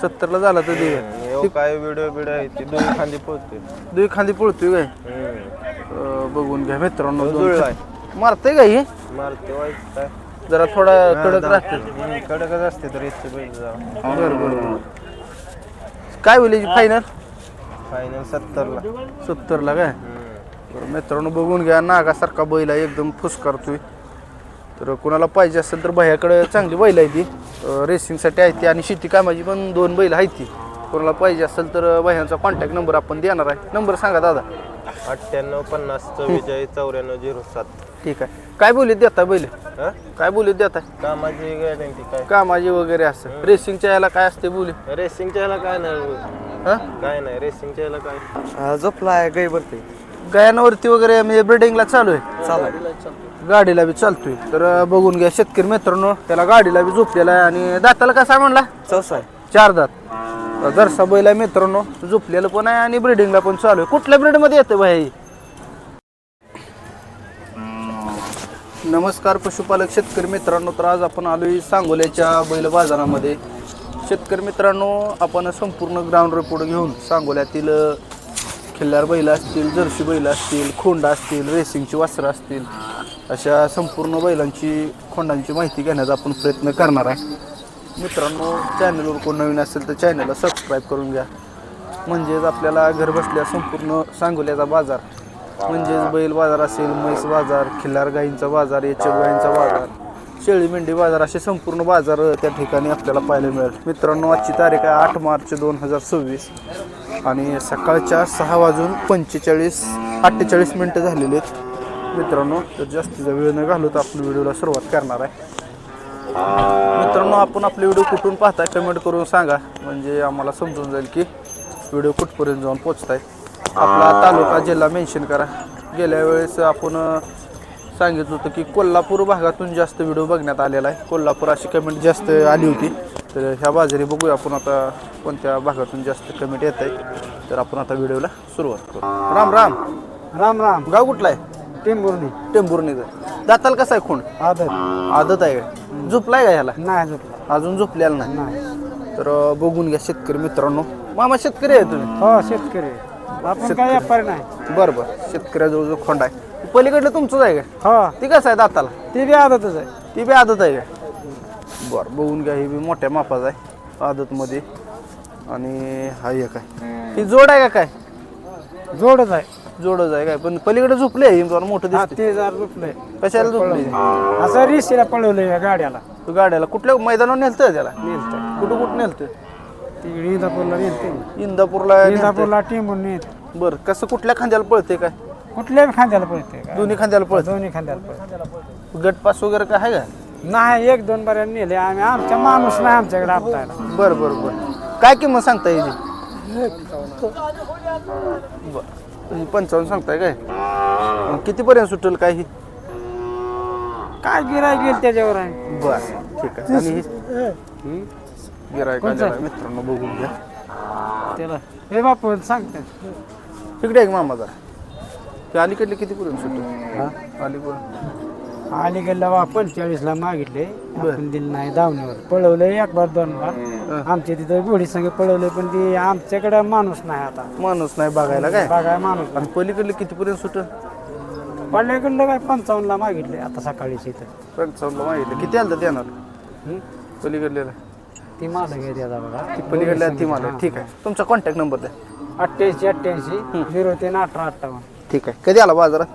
70ला झाला तर देऊया. काय व्हिडिओ आहे ती दोन खांदी पोहोचते. दुई खांदी पळतोय काय? बघून घ्या मित्रांनो. जुळलाय. मारते का ही? मारते व्हायचं काय जरा थोडा कडक राहते. कडकच असते तर इथचे बैल जरा. बरं. काय होईल फायनल? फायनल 70ला. 70ला काय? बरं मित्रांनो बघून घ्या. नागासारखा बैल आहे, एकदम फुस करतोय. तर कोणाला पाहिजे असेल तर भैयाकडे चांगली बैल आहे ती, रेसिंगसाठी आहे ती आणि शेती कामाची पण 2 बैल आहेत ती. कोणाला पाहिजे असेल तर भैयांचा कॉन्टॅक्ट नंबर आपण देणार आहे. नंबर सांगा दादा. 98 50 44 94 07. ठीक आहे. काय बोलीत देता बैल? काय बोलीत देता? कामाची गॅरंटी काय? कामाची वगैरे असं. रेसिंगच्या याला काय असते बोली? रेसिंगच्या ह्याला काय नाही. काय नाही रेसिंगच्या ह्याला काय झोपला आहे गाई भरते. गायांवरती वगैरे म्हणजे ब्रिडिंगला चालू आहे. गाडीला बी चालतोय. तर बघून घ्या शेतकरी मित्रांनो. त्याला गाडीला बी झोपलेला आहे आणि दाताला कसा म्हणला? चौसा आहे. 4 दात. जरसा बैल आहे मित्रांनो. झोपलेलं पण आहे आणि ब्रिडिंगला पण चालू आहे. कुठल्या ब्रीड मध्ये येतं भाई? नमस्कार पशुपालक शेतकरी मित्रांनो. तर आज आपण आलोय सांगोल्याच्या बैल बाजारामध्ये. शेतकरी मित्रांनो आपण संपूर्ण ग्राउंड रिपोर्ट घेऊन सांगोल्यातील खिल्लार बैल असतील, जर्सी बैल असतील, खोंडा असतील, रेसिंगची वासरं असतील, अशा संपूर्ण बैलांची खोंडांची माहिती घेण्याचा आपण प्रयत्न करणार आहे. मित्रांनो चॅनलवर कोण नवीन असेल तर चॅनलला सबस्क्राईब करून घ्या. म्हणजेच आपल्याला घर बसल्या संपूर्ण सांगोल्याचा बाजार म्हणजेच बैल बाजार असेल, म्हैस बाजार, खिल्लार गाईंचा बाजार, एचएफ गाईंचा बाजार, शेळी मेंढी बाजार असे संपूर्ण बाजार त्या ठिकाणी आपल्याला पाहायला मिळेल. मित्रांनो आजची तारीख आहे 8 मार्च 2026 आणि सकाळच्या 6:48 झालेले आहेत मित्रांनो. तर जास्तीचा वेळ न घालवता आपल्या व्हिडिओला सुरुवात करणार आहे. मित्रांनो आपण आपले व्हिडिओ कुठून पाहताय कमेंट करून सांगा, म्हणजे आम्हाला समजून जाईल की व्हिडिओ कुठपर्यंत जाऊन पोचताय. आपला तालुका जिल्हा मेन्शन करा. गेल्या वेळेस आपण सांगितलं होतं की कोल्हापूर भागातून जास्त व्हिडिओ बघण्यात आलेला आहे. कोल्हापूर अशी कमेंट जास्त आली होती. तर ह्या बाजारी बघूया आपण आता कोणत्या भागातून जास्त कमेंट येत आहे. तर आपण आता व्हिडिओला सुरुवात करू. राम राम. राम राम. गाव कुठला आहे? टेंभुर्णीचं. दाताल कसा आहे खूण? आदत आहे का? झोपलाय का ह्याला? नाही झोपला. अजून झोपलेला नाही. तर बघून घ्या शेतकरी मित्रांनो. मामा शेतकरी आहे तुम्ही? हो शेतकरी. आपण काय व्यापारी नाही. बरं शेतकऱ्याजवळ जो खोंड आहे पलीकडलं तुमचंच आहे का? हो ती कसं आहे दाताला? ती बी आदतच आहे. ती बी आदत आहे का? बरं बघून घ्या. ही बी मोठ्या मापाचा आहे आदतमध्ये. आणि हा एक आहे. ही जोड आहे का काय? जोडच आहे. जोडच आहे काय? पण पलीकडे झोपले मोठं दिसते. ते जर झोपलंय. कशाला झोपले? असं रिसेला पळवलंय गाड्याला. तू गाड्याला कुठल्या मैदानावर नेलतं त्याला? नेलतं. कुठं नेलतं? तिकडे इंदापूरला नेलते. इंदापूरला टिंबून नेत. बरं कसं कुठल्या खांद्याला पळते काय? कुठल्या खांद्याला पळते. दोन्ही खांद्याला पळते. दोन्ही खांद्याला पळते. गटपास वगैरे काय आहे का? नाही 1-2 बऱ्या नेले आम्ही. आमच्या माणूस नाही आमच्याकडे आपल्याला. बरं काय किंमत सांगता येईल? बरं 55 सांगताय काय? कितीपर्यंत सुटेल काय? ही काय गिरायक गेल त्याच्यावर आहे. बरं ठीक आहे. आणि ही गिरायक मित्रांनो बघून घ्या त्याला. हे बापू सांगते तिकडे एक मामा जरा ते अलीकडले कितीपर्यंत सुटेल? अलीकडला 45ला मागितले. आपण दिलं नाही. दावणीवर पळवलंय 1 बार 2 बार. आमच्या तिथं घोडी संग पळवलंय पण ती आमच्याकडे माणूस नाही. आता माणूस नाही बघायला काय? बघाय माणूस. आणि पलीकडले कितीपर्यंत सुटेल? पल्ल्याकडलं काय 55ला मागितले आता सकाळीच इथं. 55ला मागितलं. किती आलं येणार पलीकडलेला? ती मालक आहे त्याचा बघा. ती पलीकडल्या ती मला. ठीक आहे. तुमचा कॉन्टॅक्ट नंबर द्या. 88 03 18 58. ठीक आहे. कधी आला बाजारात?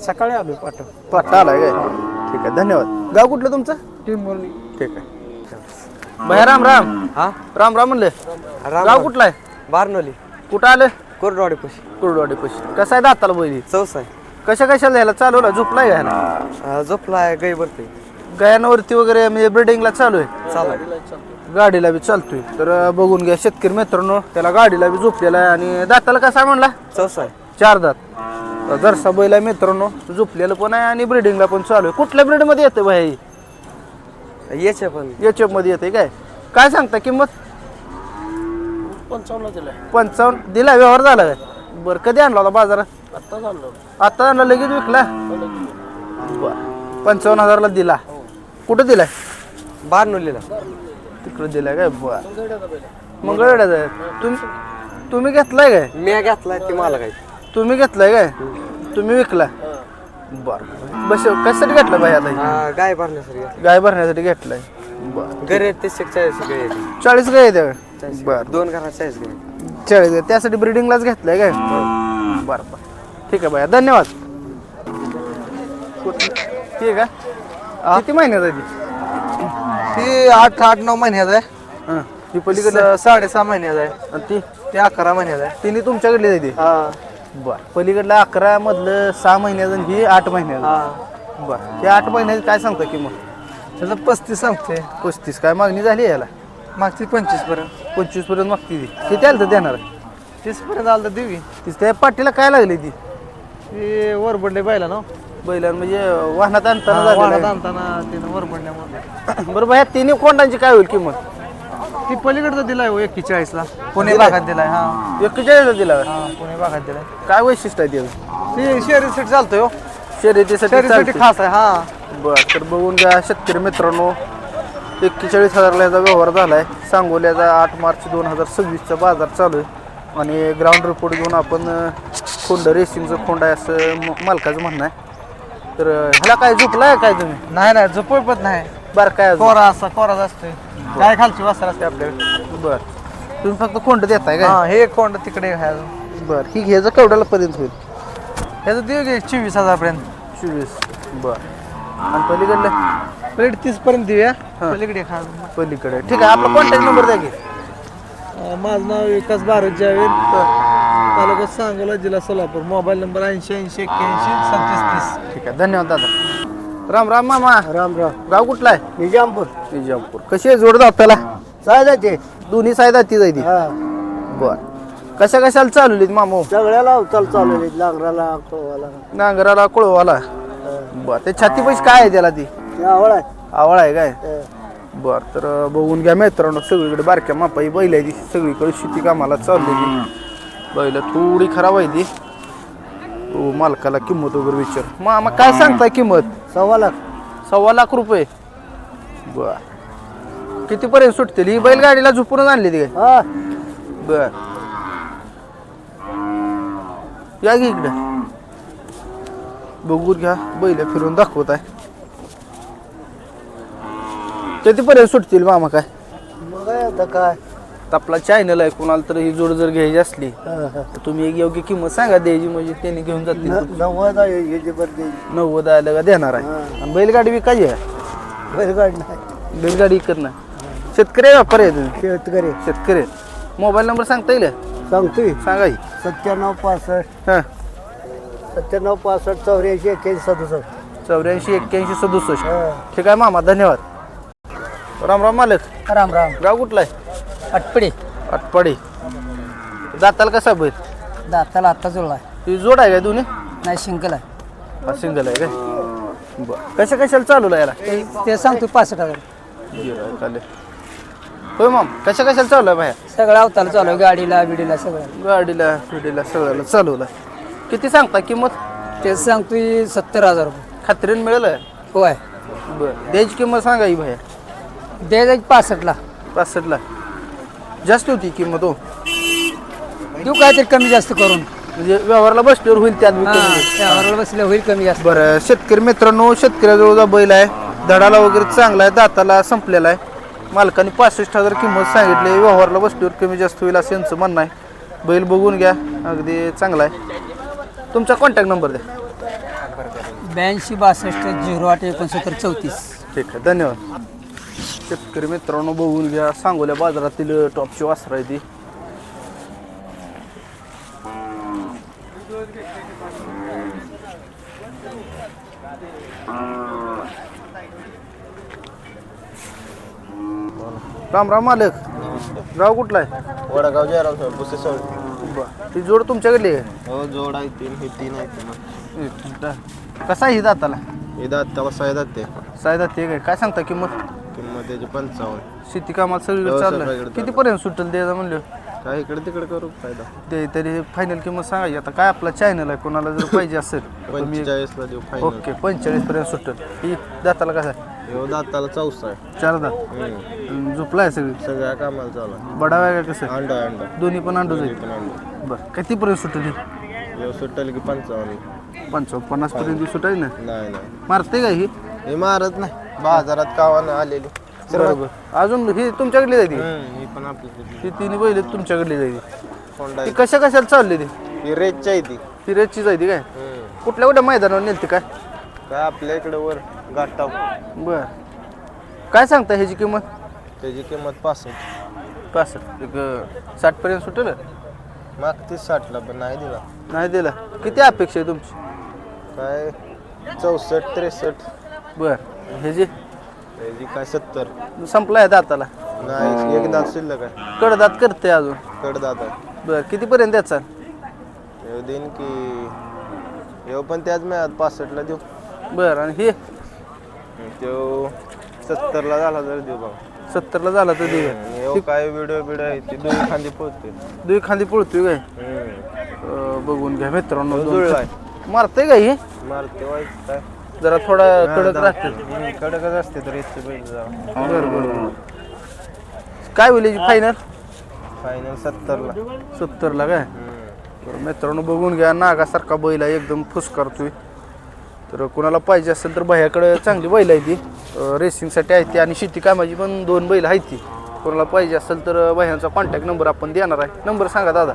सकाळी आलो पाठव. पाठा आलाय काय? ठीक आहे धन्यवाद. गाव कुठलं तुमचं? टिंबुर्णी. ठीक आहे. भैया राम राम. हा राम राम म्हणले. गाव कुठला आहे? बारनोली. कुठं आलं? कोरडवाडी पशी. कुरडवाडी पैसे. कसं आहे दाताला बैली? चौसा आहे. कशाला ह्याला चालवला? झोपलाय का ह्याला? झोपला आहे गाई भरते. गायांवरती वगैरे म्हणजे ब्रिडिंगला चालू आहे. चालू. गाडीला बी चालतोय. तर बघून घ्या शेतकरी मित्रांनो. त्याला गाडीला बी झोपलेला आहे आणि दाताला कसा म्हणला? चौसा आहे. 4 दात. जरसा बैल आहे मित्रांनो. झोपलेलं पण आहे आणि ब्रिडिंगला पण चालू आहे. कुठल्या ब्रीड मध्ये येतं भाई? याच्या पण एचएफ मध्ये येते काय? काय सांगता किंमत? 55ला दिलाय. 55 दिला. व्यवहार झाला काय? बरं कधी आणला होता बाजारात? आता आणला लगेच विकला? बरं 55,000ला दिला. कुठं दिलाय? बारनोलीला. तिकडे दिलाय काय बर मंगळवेढ्याचा आहे तुम्ही घेतलाय काय मी घेतलाय ती मला काय तुम्ही घेतलाय काय तुम्ही विकला बर बस कशासाठी घेतला बाई आता गाय भरण्यासाठी गाय भरण्यासाठी घेतलाय बर घरी ते 40 गाय 40 गाय द्या बर 2 घरात 40 गाय 40 गाय त्यासाठी ब्रिडिंगलाच घेतलाय काय बर बर ठीक आहे बाया धन्यवाद ठीक आहे किती महिन्यात आहे ती 8-9 महिन्यात आहे ती ही पलीकडे 6.5 महिन्यात आहे आणि ती 11 महिन्यात आहे तिने तुमच्याकडली आहे ती बर पलीकडला 11 मधलं 6 महिन्याचं आणि ही 8 महिन्याचं बर हे 8 महिन्याची काय सांगता किंमत त्याला 35 सांगते 35 काय मागणी झाली याला मागची 25 पर्यंत 25 पर्यंत मागती ती किती आलं तर देणार 30 पर्यंत आलं तर देवी तीच त्या पाठीला काय लागली ती ती वरबडले बायला ना बैलां म्हणजे वाहनात आणताना झालेलं वाढत आहे. आणताना तिनं वरबडल्यामुळे बरं बाया तिन्ही कोंडांची काय होईल किंमत ती पलीकडचा दिलाय 41 ला पुणे भागात दिलाय 41 दिला का? पुणे भागात दिलाय काय वैशिष्ट्य आहे त्याचं ती शहरीसाठी चालतोय हो शर्यतीसाठी शहरीसाठी चालते. खास आहे बरं तर बघून घ्या शेतकरी मित्रांनो 41,000ला याचा व्यवहार झाला आहे सांगोल्याचा 8 मार्च 2026चा बाजार चालू आहे आणि ग्राउंड रिपोर्ट घेऊन आपण खोंड रेसिंगचं खोंड आहे असं मालकाचं म्हणणं आहे तर ह्याला काय झोपला आहे काय तुम्ही नाही झोपत नाही बरं काय अजून? कोराच असतोय काय खालची वासर असते आपल्याकडे बरं तुम्ही फक्त खोंड देताय काय हे कोंड तिकडे आहे अजून. बरं ही घ्यायचं केवढ्याला पर्यंत होईल ह्याचं देऊ घे 24,000 पर्यंत 24 बरं आणि पलीकडलं प्लेट 30 पर्यंत देऊया पलीकडे खा पलीकडे ठीक आहे आपला कॉन्टॅक्ट नंबर द्या की माझं नाव विकास भारत जावेद तालुका सांगोला जिल्हा सोलापूर मोबाईल नंबर 80 80 81 37 ठीक आहे धन्यवाद दादा राम राम मामा राम राम गाव कुठला आहे निजामपूर निजामपूर कशी आहे जोड दाताला काय जाते दोन्ही साईड ती जायची बर कशा कशाला चालवलीत मामू सगळ्याला अवताल चालू नांगराला कोवाला नांगराला कोळवाला बर ते छाती पैसे काय आहे त्याला ती आवड आहे आवड आहे काय बर तर बघून घ्या मित्रांनो सगळीकडे बारक्या मापाई बैल आहे ती सगळीकडे शेती कामाला चाललेली बैल थोडी खराब आहे ती मालकाला किंमत वगैरे विचार मामा काय सांगताय किंमत 1.25 लाख रुपये बर कितीपर्यंत सुटतील ही बैलगाडीला झोपून आणली ती काय हा बर या की इकडे बघून घ्या बैल फिरून दाखवत आहे कितीपर्यंत सुटतील मामा काय मग आता काय आपला चॅनल आहे कोणाला तर ही जोड जर घ्यायची असली तर तुम्ही एक योग्य किंमत सांगा द्यायची म्हणजे त्यांनी घेऊन जातील 90 आहे 90 आलं का देणार आहे आणि बैलगाडी विकायची आहे बैलगाडी नाही बैलगाडी विकत नाही शेतकरी व्यापारी आहे तुम्ही शेतकरी शेतकरी मोबाईल नंबर सांगता येईल सांगतोय सांगा की 97 65 हां 97 65 84 81 84 81 67 हा. ठीक आहे मामा धन्यवाद राम राम मालक राम राम गाव कुठला आहे अटपडे आटपाडी दाताला कसा बैल दाताला आत्ता जुळला ती जोड आहे काय दोन्ही नाही शिंकल आहे सिंगल आहे काय बरं कशा कशाला चालू याला ते सांगतो 65,000 चालेल होय माम कशा कशाला चालू आहे बाहेर सगळं अवताल चालू आहे गाडीला बिडीला सगळं गाडीला पिढीला सगळ्याला चालवलं किती सांगता किंमत ते सांगतोय 70,000 रुपये खात्रीन मिळेल होय बरं द्यायची किंमत सांगा ही बाहेर द्यायचं 65ला 65ला जास्त होती किंमत हो देऊ काहीतरी कमी जास्त करून म्हणजे व्यवहारला बसल्यावर होईल त्यात बी कमी होईल. त्यावर बसले होईल कमी जास्त बरं शेतकरी मित्रांनो शेतकऱ्याजवळचा बैल आहे धडाला वगैरे चांगला आहे दाताला संपलेला आहे मालकाने 65,000 किंमत सांगितली व्यवहारला बसल्यावर कमी जास्त होईल असं यांचं म्हणणं आहे बैल बघून घ्या अगदी चांगला आहे तुमचा कॉन्टॅक्ट नंबर द्या 82 62 08 69 34 ठीक आहे धन्यवाद शेतकरी मित्रांनो बघून घ्या सांगोल्या बाजारातील टॉपची वासरं आहे ती राम राम मालक गाव कुठला आहे वडगाव जयराम सर पुसे सर बरं ती जोड तुमच्याकडली आहे हो जोड आहे 3 आहे कसा आहे ही दाताला हे दात साय दाते सायदा ते काय सांगता किंमत किंमत त्याची 55 शेती कामाला सगळीकडे हो, चाललं सगळीकडे कितीपर्यंत सुटेल द्यायचं म्हणलं काय इकडे तिकडे करू फायदा ते तरी फायनल किंमत सांगायची आता काय आपला चॅनल आहे कोणाला जर पाहिजे असेल तर तुम्ही 45ला देऊ फायनल. ओके 45 पर्यंत सुटेल ही दाताला कसा ह्यो दाताला 14 आहे. 4 दात झोपला आहे सगळी सगळ्या कामाला चालू आहे. बडा वेगळा कसं अंडा दोन्ही पण अंडू पण जाईल अंडा बरं कितीपर्यंत सुटेल ही ह्यो सुटेल की 55. 50 पर्यंत सुटायची ना नाही मारते का ही हे मारत नाही बाजारात कावानं आलेली. बरोबर अजून ही तुमच्याकडली जायची ही पण आपली ही तिन्ही बैल तुमच्याकडली जायची होंडा ती कशा कशाला चालली ती ही रेटच्या आहे ती. ती रेसची जायची काय कुठल्या कुठल्या मैदानावर नेलती काय काय आपल्या इकडे वर गाठाव बर काय सांगता ह्याची किंमत त्याची किंमत 65. 65 एक 60 पर्यंत सुटेल मागतीच 60ला पण नाही दिला. नाही दिला किती अपेक्षा आहे तुमची काय 64 63 बर ह्याची त्याची काय 70. संपलाय दाताला नाही एक दात शिल्लक आहे. कडदात करते अजून कडदात आहे. बर कितीपर्यंत द्याचा येऊ देईन की येऊ पण त्याच मिळात 65ला देऊ. बर आणि हे तो 70ला झाला तर देऊ बघा. 70ला झाला तर देऊया येऊ काय व्हिडिओ आहे ती दोन खांदी पोहोचते. दुई खांदी पळतोय काय बघून घ्या मित्रांनो जुळलाय. मारते का हे मारते वाईट काय जरा थोडा कडक राहते कडकच असते तर इथे बैल जरा. बरं बरं काय होईल फायनल फायनल 70ला. 70ला काय बरं मित्रांनो बघून घ्या नागासारखा बैल आहे एकदम फुस करतोय तर कोणाला पाहिजे असेल तर भैयाकडे चांगली बैल आहे ती रेसिंगसाठी आहे ती आणि शेती कामाची पण 2 बैल आहेत ती कोणाला पाहिजे असेल तर भैयांचा कॉन्टॅक्ट नंबर आपण देणार आहे नंबर सांगा दादा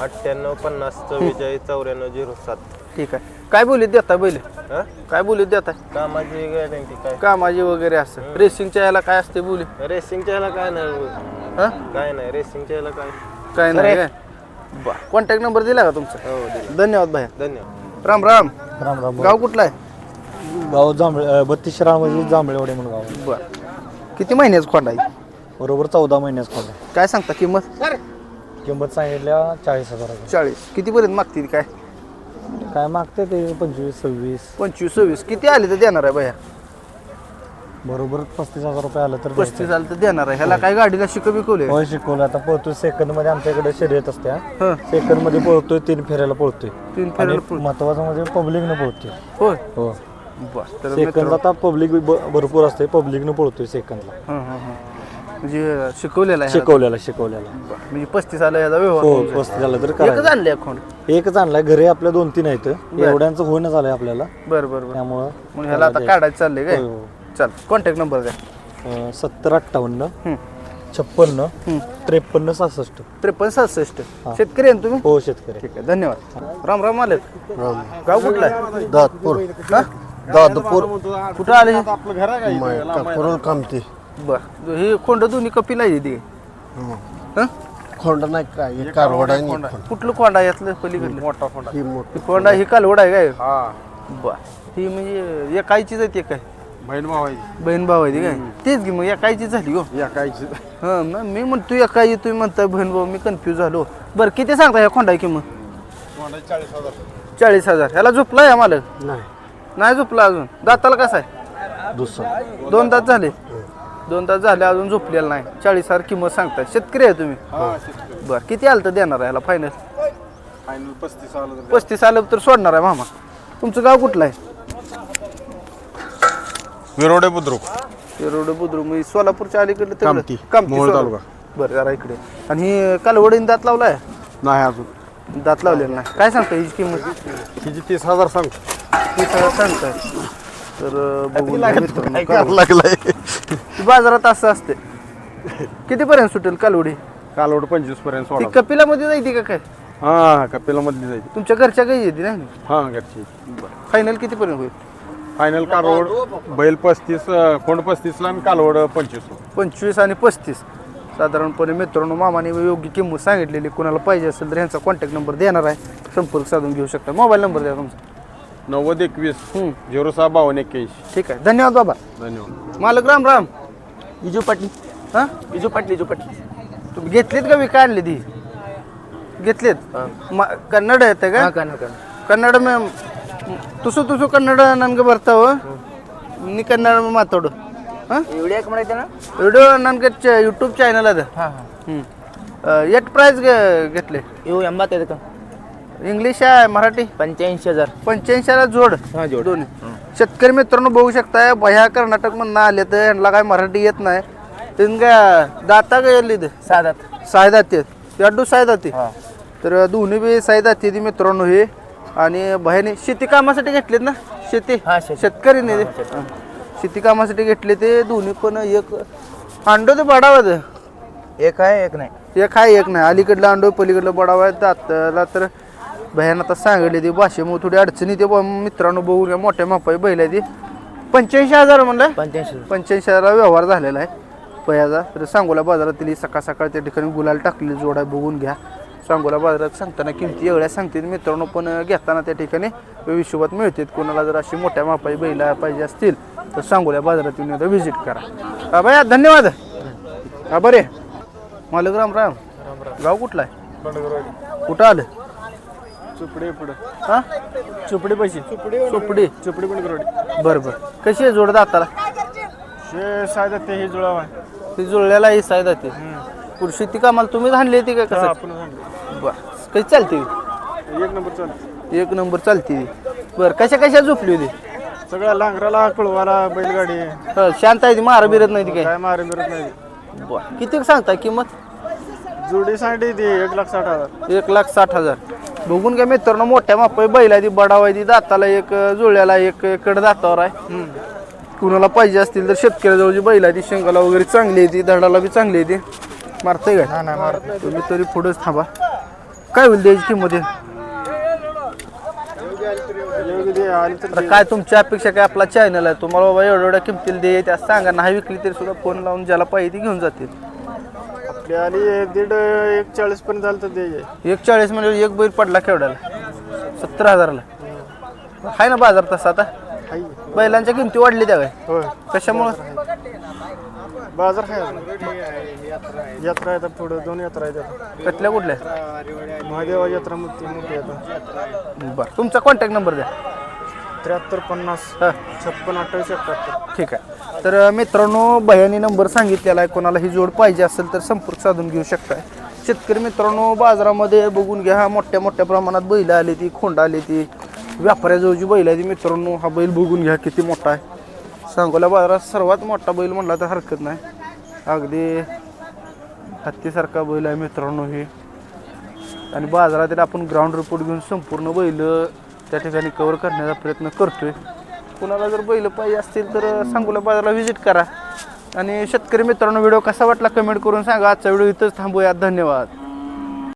98 50 44 94 07. ठीक आहे काय बोलीत देता बैल हा काय बोलीत देताय कामाची गॅरंटी काय कामाची वगैरे असं रेसिंगच्या याला काय असते बोली रेसिंगच्या ह्याला काय नाही हां काय नाही रेसिंगच्या ह्याला काय काय नाही काय बरं कॉन्टॅक्ट नंबर दिला का तुमचा हो दिलं. धन्यवाद भैया धन्यवाद. राम राम राम राम गाव कुठला आहे गाव जांभळे 32 शिराळमध्ये जांभळेवाडी म्हणून गाव बरं किती महिन्याचं खोंड आहे बरोबर 14 महिन्याचा खोंड आहे. काय सांगता किंमत किंमत सांगितल्या 40,000. 40 कितीपर्यंत मागतील काय काय मागते ते 25 26 25 26 किती आले तर देणार आहे भैया बरोबर 35,000 रुपये आलं तर 35 आलं तर देणार आहे ह्याला काय गाडीला बिकवले होय शिकवलं आता पळतोय सेकंड मध्ये आमच्याकडे शर्यत असते हं सेकंड मध्ये पळतोय 3 फेऱ्याला पळतोय 3 आणि फेऱ्याला महत्वाचं म्हणजे पब्लिकनं पळतोय होय हो बस तर सेकंडला आता पब्लिक भरपूर असते पब्लिकनं पळतोय सेकंडला हं हं हं म्हणजे शिकवलेला आहे शिकवलेला बरं. म्हणजे 35 आला याचा व्यवहार हो होऊन जाईल. 35 झालं तर एकच काय आणले अकाउंट एकच आणलाय घरी आपल्या 2-3 आहेत एवढ्यांचं होणं झालंय आपल्याला बरं बरं बरं त्यामुळं मग ह्याला आता काढायचं चाललंय काय होय, हो. चल कॉन्टॅक्ट नंबर द्या 70 58 हं. 56 हं. 53 66. 53 67 शेतकरी आहे ना तुम्ही हो शेतकरी ठीक आहे धन्यवाद राम राम मालक गाव कुठला आहे दातपूर हा? दादपूर कुठं आले पुरण कामते बर ही खोंड दोन्ही कपिल आहे ती हं? खोंड नाही काय हे कारवड आहे आणि खोंड. कुठलं खोंडा यातलं पलीकडलं मोठा खोंडा ही मोठी ही खोंडा ही कालवड आहे काय बर ही म्हणजे एकायचीच आहे ते काय बहीण भाऊ आहे बहीण भाऊ आहे ती काय तेच की मग एकायची झाली हो या कायची हा मग मी म्हणतो एकाई तुम्ही म्हणताय बहीण भाऊ मी कन्फ्यूज झालो बरं किती सांगता ह्या खोंडा किंमत 40,000 ह्याला झोपलाय आम्हाला नाही नाही झोपला अजून दाताला कसा आहे दुसरा 2 तास झाले 2 तास झाले अजून झोपलेला नाही 40,000 किंमत सांगताय शेतकरी आहे तुम्ही बरं किती आलं तर देणार आहे ह्याला फायनल 35 आलं तर सोडणार आहे मामा तुमचं गाव कुठलं आहे विरोडे बुद्रुक रोड बुद्रुक मी सोलापूरच्या अलीकडे कामठी, मोहोळ तालुका. बरं जरा इकडे आणि ही कालवडीने दात लावलाय नाही अजून दात लावलेला नाही काय सांगता हिची किंमत हिची 30,000 सांग 30,000 सांगताय तर बघून घ्या मित्रांनो, कालवड. लागलाय ती बाजारात असं असते कितीपर्यंत सुटेल कालवडी कालवड 25 पर्यंत ती सोडा कपिलामध्ये जायती का काय हा कपिला मधली जायची तुमच्या घरच्या काही येते नाही हा घरची फायनल कितीपर्यंत होईल फायनल कालवड बैल 35 खोंड 35ला आणि कालवड 25. 25 आणि 35 साधारणपणे मित्रांनो मामाने योग्य किंमत सांगितलेली कोणाला पाहिजे असेल तर ह्यांचा कॉन्टॅक्ट नंबर देणार आहे संपर्क साधून घेऊ शकता मोबाईल नंबर द्या तुमचा 90 21 06 52 81. ठीक आहे धन्यवाद बाबा धन्यवाद. मालक राम राम इजू पाटली हां इजू पाटली तुम्ही घेतलीत का विका आणली ती घेतलीत कन्नड येते का कन्नड मे तुसू कन्नड ನನ್ಗೆ ಬರ್ತಾವ ನೀ ಕನ್ನಡ ಮಾತಾಡು ಹಾಂ एवढी एक म्हणायचं ना ವಿಡಿಯೋ ನನಗೆ ಯೂಟ್ಯೂಬ್ ಚಾನಲ್ ಅದ ಹ್ಞೂ एट प्राइस घेतले येऊ एंबा ते का इंग्लिश आहे मराठी 85,000 85ला जोड हा, जोड. दोन्ही शेतकरी मित्रांनो बघू शकताय भया कर्नाटक मधनं आले तर यांना काय मराठी येत नाही त्यांना दाता काय येईल इथं साधात साय दाते अड्डू साय दाते तर दोन्ही बी साय दाते ती मित्रांनो हे आणि भयाने शेती कामासाठी घेतलेत ना शेती हा, शेती. शेतकरी नाही ते. शेती कामासाठी घेतले ते दोन्ही पण एक अंडो ते बडावं एक आहे एक नाही एक आहे एक नाही अलीकडलं अंडो पलीकडलं बडावा दाताला तर भयान आता सांगितले ती भाषेमुळे थोडी अडचणी ते मित्रांनो बघून घ्या मोठ्या मापाई बैल आहे ती 85,000 म्हणलं 85,000 85,000 व्यवहार झालेला आहे पयाचा तर सांगोला बाजारातील सकाळ सकाळ त्या ठिकाणी गुलाल टाकलेली जोड आहे बघून घ्या सांगोला बाजारात सांगताना किमती एवढ्या सांगतील मित्रांनो पण घेताना त्या ठिकाणी हिशोबात मिळतात कोणाला जर अशी मोठ्या मापाई बैल पाहिजे असतील तर सांगोल्या बाजारात येऊन एकदा व्हिजिट करा भैया धन्यवाद हा बरे मालक राम राम गाव कुठला आहे कुठं आलं चुपडे पुढे हा चुपडे पैसे चोपडी चुपडे पण करोडी बरं बरं कशी आहे जोड दाताला हे सायदा ते हे जुळाव आहे ती जुळल्याला ही साय जाते शेती कामाला तुम्हीच आणली होती का कसं आपण सांगतो बरं कशी चालते एक नंबर चालू एक नंबर चालते ती बरं कशा झोपली होती सगळ्या लांगराला कळवाला बैलगाडी शांत आहे ती मारा बिरत नाही ती काय काय मारे मिळत नाही बरं किती सांगताय किंमत जोडीसाठी ती 1,60,000 1,60,000 बघून काय मित्रांनो मोठ्या मापाई बैल आहे ती बडाव आहे ती दाताला एक जुळल्याला एक कड दातावर आहे कुणाला पाहिजे असतील तर शेतकऱ्याजवळची बैल आहे ती शेंगाला वगैरे चांगली आहे ती धडाला बी चांगली आहे ती मारते काय नाही मारत तुम्ही तरी पुढेच थांबा काय होईल द्यायची किंमत आहे? आली तर आता काय तुमची अपेक्षा काय आपला चॅनल आहे तुम्हाला बाबा एवढ्या किमतीला दे त्या सांगा नाही विकली तरी सुद्धा फोन लावून ज्याला पाहिजे ती घेऊन जातील आपली आली 1,40 पर्यंत झालं तर दे 1,40 म्हणजे एक बैल पडला केवढ्याला 70,000ला आहे ना बाजार तसा आता हाय बैलांच्या किमती वाढली त्या काय होय कशामुळं बाजार आहे यात्रा आहे तर पुढे 2 यात्रा आहेत कसल्या कुठल्या महादेवा यात्रा मोठी येतात बरं तुमचा कॉन्टॅक्ट नंबर द्या 7350 हां 56 28 71 ठीक आहे तर मित्रांनो भयानी नंबर सांगितलेला आहे कोणाला ही जोड पाहिजे असेल तर संपर्क साधून घेऊ शकताय शेतकरी मित्रांनो बाजारामध्ये बघून घ्या मोठ्या मोठ्या प्रमाणात बैल आली ती खोंड आली ती व्यापाऱ्याजवळची बैल आहे ती मित्रांनो हा बैल बघून घ्या किती मोठा आहे सांगोला बाजारात सर्वात मोठा बैल म्हणला तर हरकत नाही अगदी हत्तीसारखा बैल आहे मित्रांनो हे आणि बाजारातील आपण ग्राउंड रिपोर्ट घेऊन संपूर्ण बैल त्या ठिकाणी कव्हर करण्याचा प्रयत्न करतोय कुणाला जर बैल पाहिजे असतील तर सांगोला बाजाराला व्हिजिट करा आणि शेतकरी मित्रांनो व्हिडिओ कसा वाटला कमेंट करून सांगा आजचा व्हिडिओ इथंच थांबूया धन्यवाद